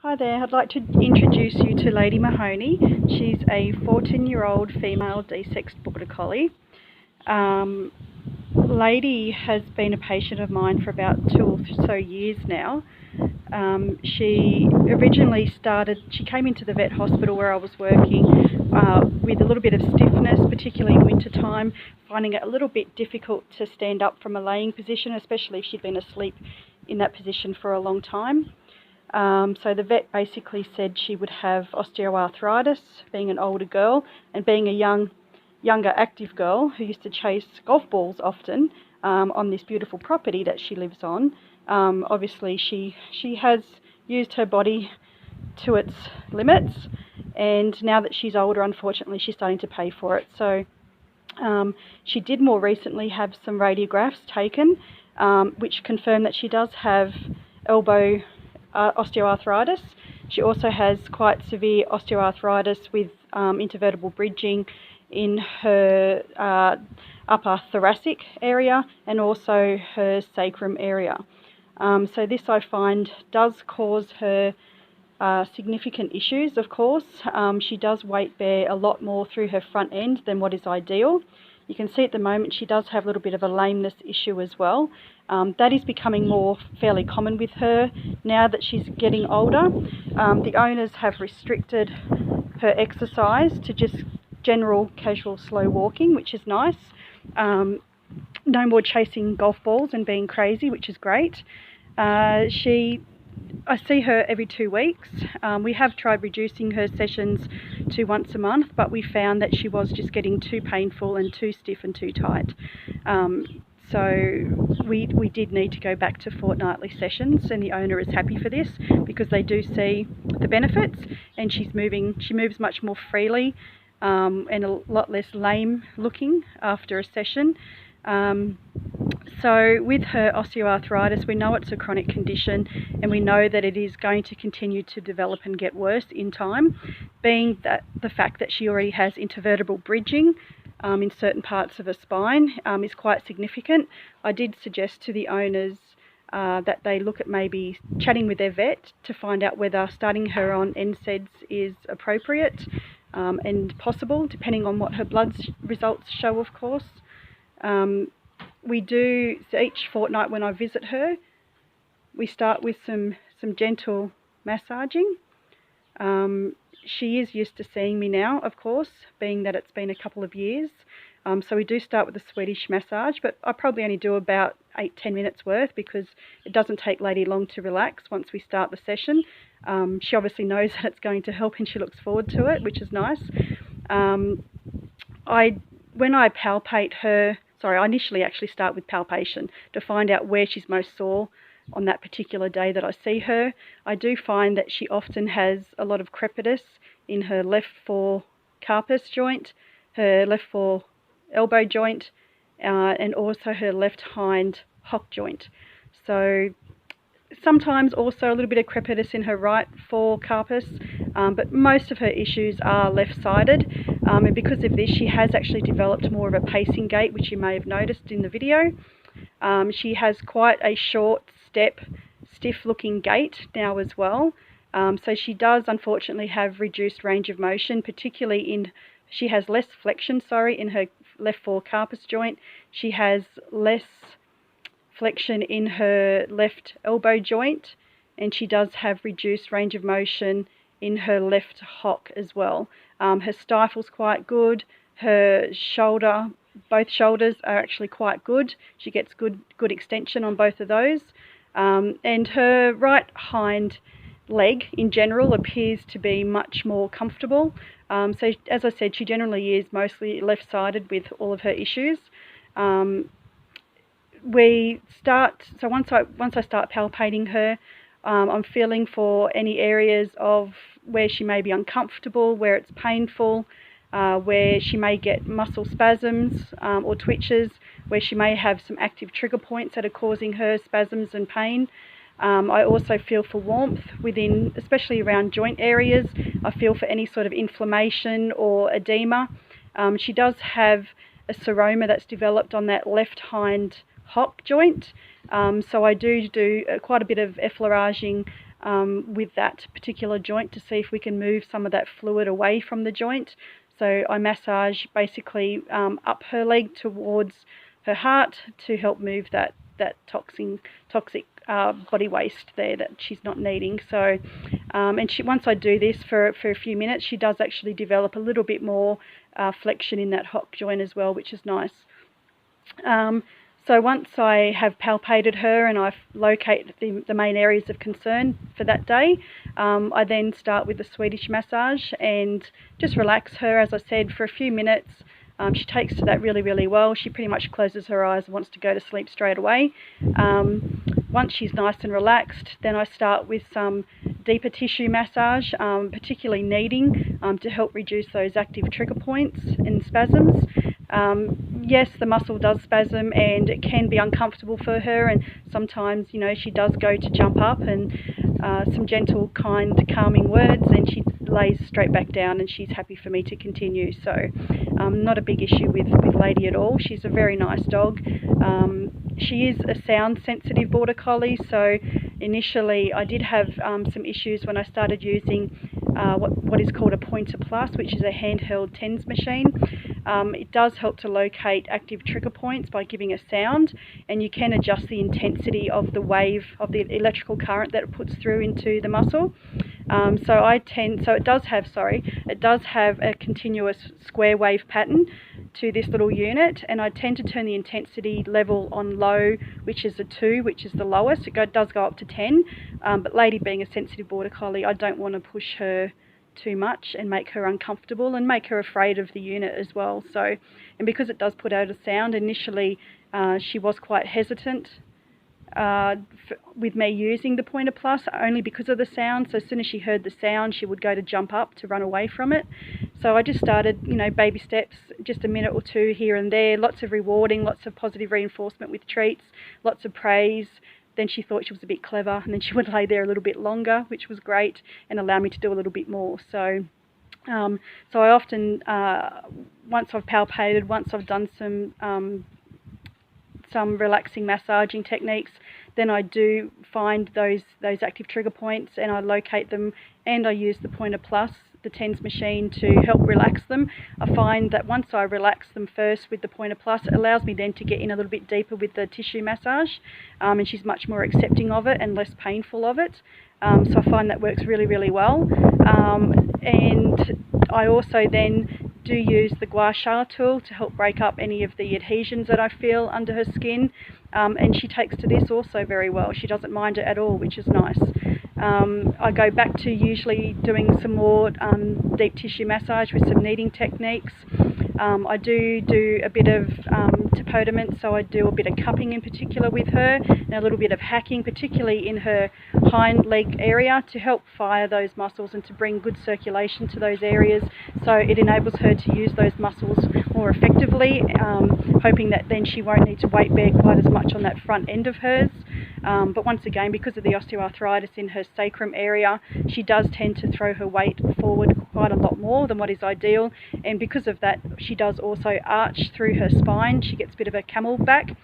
Hi there, I'd like to introduce you to Lady Mahoney. She's a 14-year-old female de-sexed Border Collie. Lady has been a patient of mine for about 2 or so years now. She came into the vet hospital where I was working with a little bit of stiffness, particularly in winter time, finding it a little bit difficult to stand up from a laying position, especially if she'd been asleep in that position for a long time. So the vet basically said she would have osteoarthritis, being an older girl and being a younger active girl who used to chase golf balls often on this beautiful property that she lives on. Obviously she has used her body to its limits, and now that she's older, unfortunately she's starting to pay for it. So she did more recently have some radiographs taken which confirmed that she does have elbow osteoarthritis. She also has quite severe osteoarthritis with intervertebral bridging in her upper thoracic area and also her sacrum area. So this, I find, does cause her significant issues, of course. She does weight bear a lot more through her front end than what is ideal. You can see at the moment she does have a little bit of a lameness issue as well. That is becoming fairly common with her now that she's getting older. The owners have restricted her exercise to just general casual slow walking, which is nice. No more chasing golf balls and being crazy, which is great. I see her every 2 weeks. We have tried reducing her sessions to once a month, but we found that she was just getting too painful and too stiff and too tight. So we did need to go back to fortnightly sessions, and the owner is happy for this because they do see the benefits, and she moves much more freely and a lot less lame looking after a session. So with her osteoarthritis, we know it's a chronic condition, and we know that it is going to continue to develop and get worse in time, being that the fact that she already has intervertebral bridging in certain parts of her spine is quite significant. I did suggest to the owners that they look at maybe chatting with their vet to find out whether starting her on NSAIDs is appropriate and possible, depending on what her blood results show, of course. We do, each fortnight when I visit her, we start with some gentle massaging. She is used to seeing me now, of course, being that it's been a couple of years. So we do start with a Swedish massage, but I probably only do about 8-10 minutes worth because it doesn't take Lady long to relax once we start the session. She obviously knows that it's going to help and she looks forward to it, which is nice. When I palpate her, I initially actually start with palpation to find out where she's most sore on that particular day that I see her. I do find that she often has a lot of crepitus in her left fore carpus joint, her left fore elbow joint, and also her left hind hock joint. So sometimes also a little bit of crepitus in her right fore carpus, but most of her issues are left-sided, and because of this she has actually developed more of a pacing gait, which you may have noticed in the video. She has quite a short step, stiff-looking gait now as well, so she does unfortunately have reduced range of motion, particularly she has less flexion, in her left fore carpus joint. She has less flexion in her left elbow joint, and she does have reduced range of motion in her left hock as well. Her stifle's quite good. Her shoulder, both shoulders are actually quite good. She gets good extension on both of those. And her right hind leg in general appears to be much more comfortable. So as I said, she generally is mostly left-sided with all of her issues. Once I start palpating her, I'm feeling for any areas of where she may be uncomfortable, where it's painful, where she may get muscle spasms or twitches, where she may have some active trigger points that are causing her spasms and pain. I also feel for warmth within, especially around joint areas. I feel for any sort of inflammation or edema. She does have a seroma that's developed on that left hind hock joint, so I do quite a bit of effleuraging with that particular joint to see if we can move some of that fluid away from the joint. So I massage basically up her leg towards her heart to help move that toxic body waste there that she's not needing. So and once I do this for a few minutes, she does actually develop a little bit more flexion in that hock joint as well, which is nice. So once I have palpated her and I've located the main areas of concern for that day, I then start with the Swedish massage and just relax her, as I said, for a few minutes. She takes to that really, really well. She pretty much closes her eyes and wants to go to sleep straight away. Once she's nice and relaxed, then I start with some deeper tissue massage, particularly kneading, to help reduce those active trigger points and spasms. Yes, the muscle does spasm and it can be uncomfortable for her, and sometimes, you know, she does go to jump up, and some gentle, kind, calming words, and she lays straight back down and she's happy for me to continue. So not a big issue with Lady at all. She's a very nice dog. She is a sound sensitive border collie, so initially I did have some issues when I started using what is called a Pointer Plus, which is a handheld TENS machine. It does help to locate active trigger points by giving a sound, and you can adjust the intensity of the wave of the electrical current that it puts through into the muscle. It does have a continuous square wave pattern to this little unit, and I tend to turn the intensity level on low, which is a 2, which is the lowest. It does go up to 10, but Lady being a sensitive border collie, I don't want to push her too much and make her uncomfortable and make her afraid of the unit as well. So, and because it does put out a sound, initially she was quite hesitant with me using the Pointer Plus, only because of the sound. So as soon as she heard the sound, she would go to jump up to run away from it. So I just started, you know, baby steps, just a minute or two here and there, lots of rewarding, lots of positive reinforcement with treats, lots of praise. Then she thought she was a bit clever, and then she would lay there a little bit longer, which was great, and allow me to do a little bit more. So I often, once I've palpated, once I've done some relaxing massaging techniques, then I do find those active trigger points and I locate them, and I use the Pointer Plus, the TENS machine, to help relax them. I find that once I relax them first with the Pointer Plus, it allows me then to get in a little bit deeper with the tissue massage, and she's much more accepting of it and less painful of it. So I find that works really, really well. And I also then do use the gua sha tool to help break up any of the adhesions that I feel under her skin, and she takes to this also very well. She doesn't mind it at all, which is nice. I go back to usually doing some more deep tissue massage with some kneading techniques. I do a bit of tapodiment, so I do a bit of cupping in particular with her, and a little bit of hacking, particularly in her hind leg area, to help fire those muscles and to bring good circulation to those areas, so it enables her to use those muscles more effectively, hoping that then she won't need to weight bear quite as much on that front end of hers. But once again, because of the osteoarthritis in her sacrum area, she does tend to throw her weight forward quite a lot more than what is ideal, and because of that she does also arch through her spine. She gets a bit of a camel back,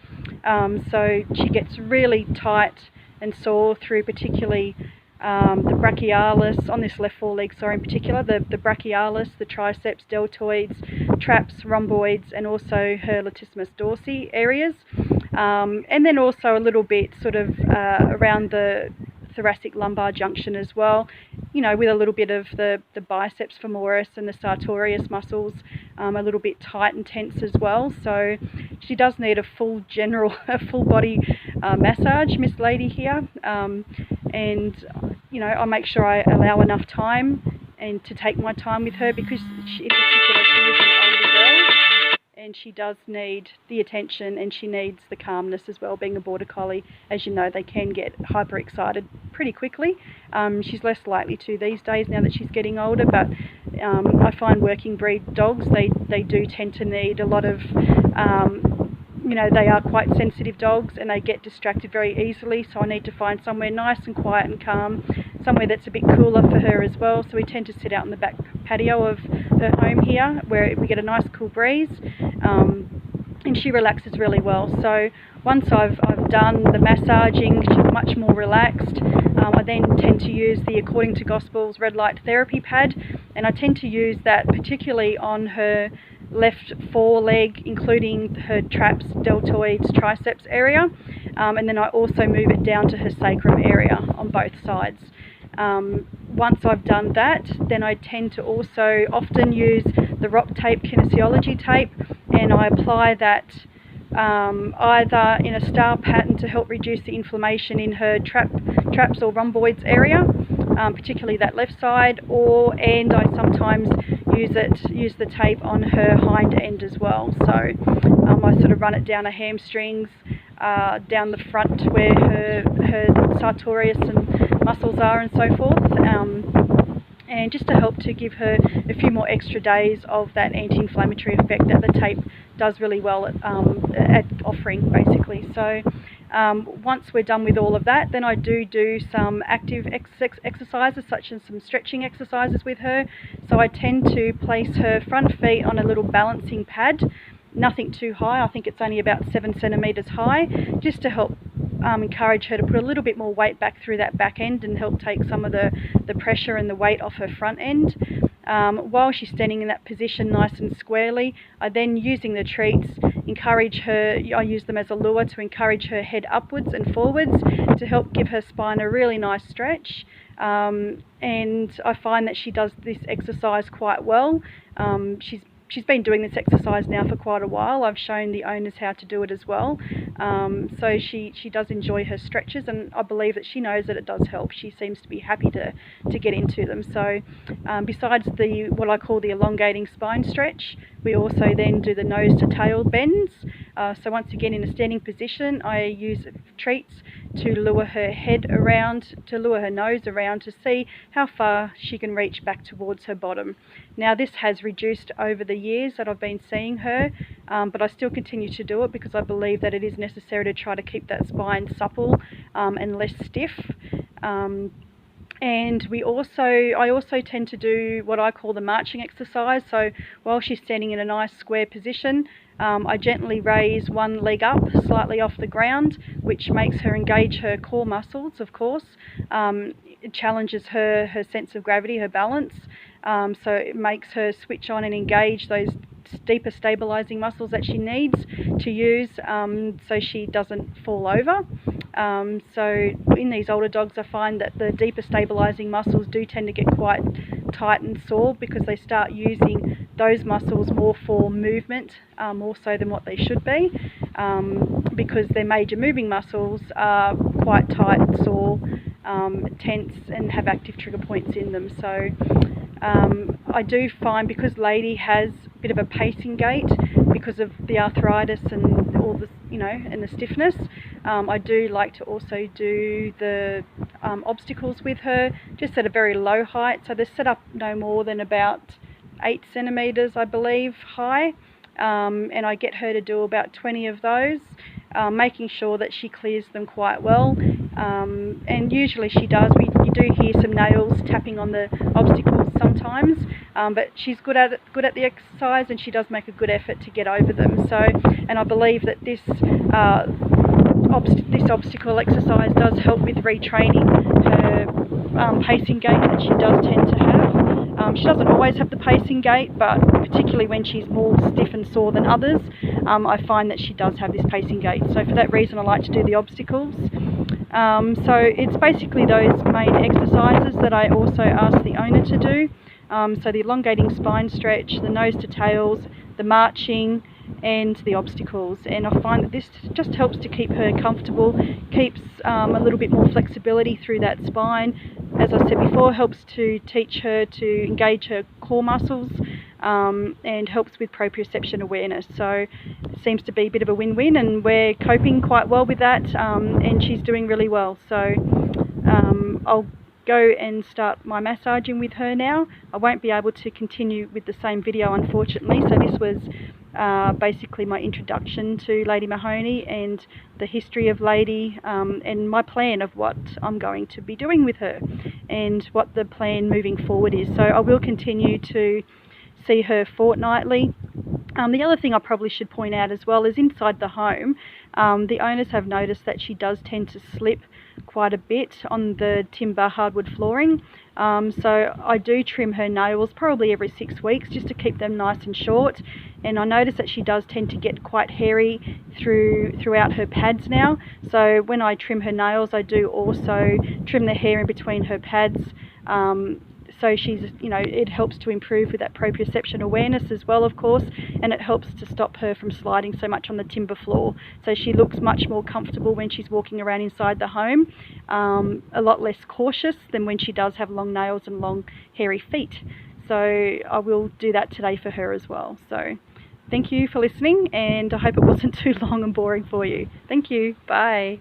so she gets really tight and sore through particularly the brachialis, on this left foreleg, in particular, the brachialis, the triceps, deltoids, traps, rhomboids, and also her latissimus dorsi areas. And then also a little bit sort of around the thoracic lumbar junction as well, you know, with a little bit of the biceps femoris and the sartorius muscles, a little bit tight and tense as well. So she does need a full body massage, Miss Lady here, and you know, I make sure I allow enough time and to take my time with her, because in particular she is an older girl and she does need the attention and she needs the calmness as well. Being a border collie, as you know, they can get hyper excited pretty quickly. She's less likely to these days now that she's getting older, but I find working breed dogs, they do tend to need a lot of you know, they are quite sensitive dogs and they get distracted very easily, so I need to find somewhere nice and quiet and calm, somewhere that's a bit cooler for her as well. So we tend to sit out in the back patio of her home here, where we get a nice cool breeze, and she relaxes really well. So once I've done the massaging, she's much more relaxed. I then tend to use the According to Gospel's red light therapy pad, and I tend to use that particularly on her left foreleg, including her traps, deltoids, triceps area, and then I also move it down to her sacrum area on both sides. Once I've done that, then I tend to also often use the rock tape kinesiology tape, and I apply that either in a star pattern to help reduce the inflammation in her traps or rhomboids area, particularly that left side, and I sometimes use the tape on her hind end as well. So I sort of run it down her hamstrings, down the front where her sartorius and muscles are and so forth, and just to help to give her a few more extra days of that anti-inflammatory effect that the tape does really well at offering, basically. So once we're done with all of that, then I do some active exercises, such as some stretching exercises with her. So I tend to place her front feet on a little balancing pad, nothing too high. I think it's only about 7 centimetres high, just to help encourage her to put a little bit more weight back through that back end and help take some of the pressure and the weight off her front end. While she's standing in that position nice and squarely, I then, using the treats, encourage her, I use them as a lure to encourage her head upwards and forwards to help give her spine a really nice stretch. And I find that she does this exercise quite well. She's been doing this exercise now for quite a while. I've shown the owners how to do it as well. So she does enjoy her stretches, and I believe that she knows that it does help. She seems to be happy to get into them. So besides what I call the elongating spine stretch, we also then do the nose to tail bends. So once again, in a standing position, I use treats to lure her head around, to lure her nose around, to see how far she can reach back towards her bottom. Now, this has reduced over the years that I've been seeing her, but I still continue to do it because I believe that it is necessary to try to keep that spine supple and less stiff. And I also tend to do what I call the marching exercise. So while she's standing in a nice square position, I gently raise one leg up slightly off the ground, which makes her engage her core muscles, of course. It challenges her sense of gravity, her balance. So it makes her switch on and engage those deeper stabilizing muscles that she needs to use, so she doesn't fall over. So in these older dogs, I find that the deeper stabilizing muscles do tend to get quite tight and sore because they start using those muscles more for movement, more so than what they should be, because their major moving muscles are quite tight, sore, tense, and have active trigger points in them. So I do find, because Lady has a bit of a pacing gait because of the arthritis and all the, and the stiffness, I do like to also do the obstacles with her, just at a very low height. So they're set up no more than about 8 centimetres, I believe, high, and I get her to do about 20 of those, making sure that she clears them quite well. And usually she does. You do hear some nails tapping on the obstacles sometimes, but she's good at the exercise, and she does make a good effort to get over them. So, and I believe that this obstacle exercise does help with retraining her pacing gait that she does tend to have. She doesn't always have the pacing gait, but particularly when she's more stiff and sore than others, I find that she does have this pacing gait. So for that reason, I like to do the obstacles. So it's basically those main exercises that I also ask the owner to do. So the elongating spine stretch, the nose to tails, the marching, and the obstacles. And I find that this just helps to keep her comfortable, keeps a little bit more flexibility through that spine. As I said before, helps to teach her to engage her core muscles, and helps with proprioception awareness. So it seems to be a bit of a win-win, and we're coping quite well with that, and she's doing really well. So I'll go and start my massaging with her now. I won't be able to continue with the same video, unfortunately, so this was basically my introduction to Lady Mahoney and the history of Lady, and my plan of what I'm going to be doing with her and what the plan moving forward is. So I will continue to see her fortnightly, The other thing I probably should point out as well is inside the home, the owners have noticed that she does tend to slip quite a bit on the timber hardwood flooring. So I do trim her nails probably every 6 weeks just to keep them nice and short. And I notice that she does tend to get quite hairy throughout her pads now. So when I trim her nails, I do also trim the hair in between her pads. So she's, it helps to improve with that proprioception awareness as well, of course, and it helps to stop her from sliding so much on the timber floor. So she looks much more comfortable when she's walking around inside the home, a lot less cautious than when she does have long nails and long hairy feet. So I will do that today for her as well. So thank you for listening, and I hope it wasn't too long and boring for you. Thank you. Bye.